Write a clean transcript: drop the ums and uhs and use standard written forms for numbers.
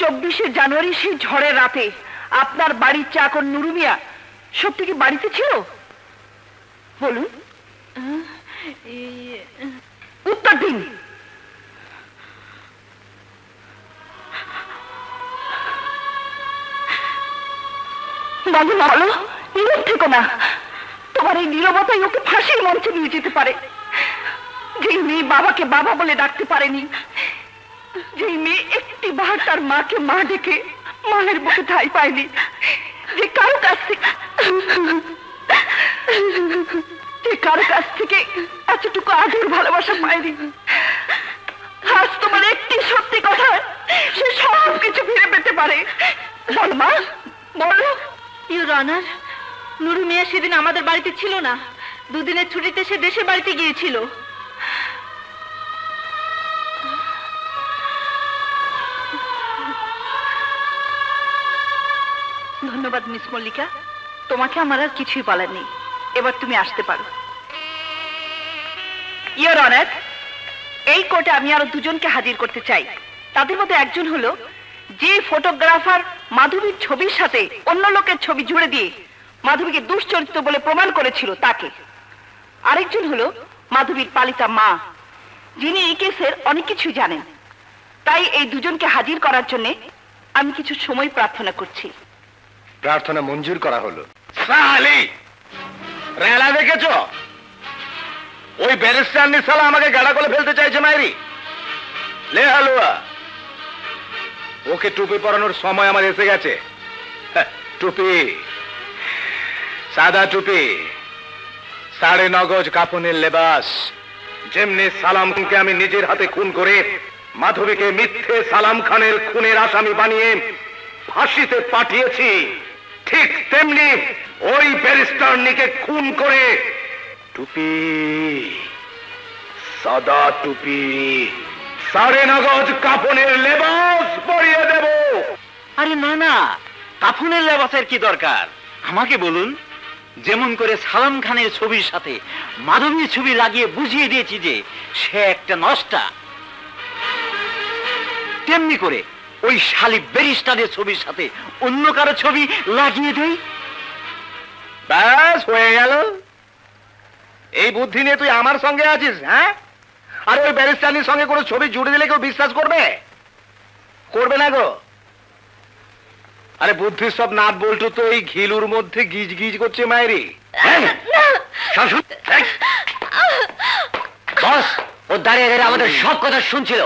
24শে জানুয়ারি সেই ঝড়ের রাতে আপনার বাড়ির চাকর নুরু মিয়া সত্যি কি বাড়িতে ছিল? বলুন, উত্তর দিন। বলো না, বলো, নীরব থেকো না। তোমার এই নীরবতাই ওকে ফাঁসির মঞ্চে নিয়ে যেতে পারে। যেই মেয়ে বাবাকে বাবা বলে ডাকতে পারেনি, যেই মেয়ে একটি বার তার মাকে মা ডেকে মায়ের বুকে ঠাঁই পায়নি, যে কারো কাছ থেকে এতটুকু আদর ভালোবাসা পায়নি, আজ তোমার একটি সত্যি কথা সে সব কিছু ফিরে পেতে পারে। বল মা, বলো। ইউর অনার, নুরু মিয়া সেদিন আমাদের বাড়িতে ছিল না। দুদিনের ছুটিতে সে দেশের বাড়িতে গিয়েছিল। ধন্যবাদ মিস মল্লিকা, তোমাকে আমার আর কিছুই বলার নেই। এবার তুমি আসতে পারো। ইওর অনার, এই কোর্টে আমি আরো দুজনকে হাজির করতে চাই। তাদের মধ্যে একজন হলো যে ফটোগ্রাফার মাধবীর ছবির সাথে অন্য লোকের ছবি জুড়ে দিয়ে মাধবীকে দুশ্চরিত্র বলে প্রমাণ করেছিল তাকে। আরেকজন হলো মাধবীর পালিতা মা, যিনি এই কেসের অনেক কিছু জানেন। তাই এই দুজনকে হাজির করার জন্য আমি কিছু সময় প্রার্থনা করছি। প্রার্থনা মঞ্জুর করা হলো। সালি রেলা দেখেছ? ওই ব্যারিস্টার নিসালা আমাকে গাড়া করে ফেলতে চাইছে মাইরি। লে হালুয়া, ওকে টুপি পরানোর সময় আমার এসে গেছে। টুপি, সাদা টুপি, 9.5 গজ কাফনের লেবাস। যেমনি সালাম খানকে আমি নিজের হাতে খুন করে মাধবীকে মিথ্যে সালাম খানের খুনের আসামি বানিয়ে ফাঁসিতে পাঠিয়েছি, ঠিক তেমনি ওই ব্যারিস্টার নিকে খুন করে টুপি, সাদা টুপি, 9.5 গজ কাফনের লেবাস পরিয়ে দেব। আরে না না, কাফনের লেবাসের কি দরকার? আমাকে বলুন, যেমন করে সালাম খানের ছবির সাথে মাধবীর ছবি লাগিয়ে বুঝিয়ে দিয়েছি যে সে একটা নষ্টা, তেমনি করে ওই শালি ব্যারিস্টারের ছবির সাথে অন্য কারো ছবি লাগিয়ে দেই। ব্যাস হয়ে গেল। এই বুদ্ধি নিয়ে তুই আমার সঙ্গে আছিস? হ্যাঁ, আর ওই ব্যারিস্টারের সঙ্গে কোনো ছবি জুড়ে দিলে কেউ বিশ্বাস করবে? করবে না গো। আরে বুদ্ধির সব নাট বল্টু তো এই ঘিলুর মধ্যে গিজ গিজ করছে মায়েরি। বস, ও দাঁড়িয়ে দাঁড়িয়ে আমাদের সব কথা শুনছিল।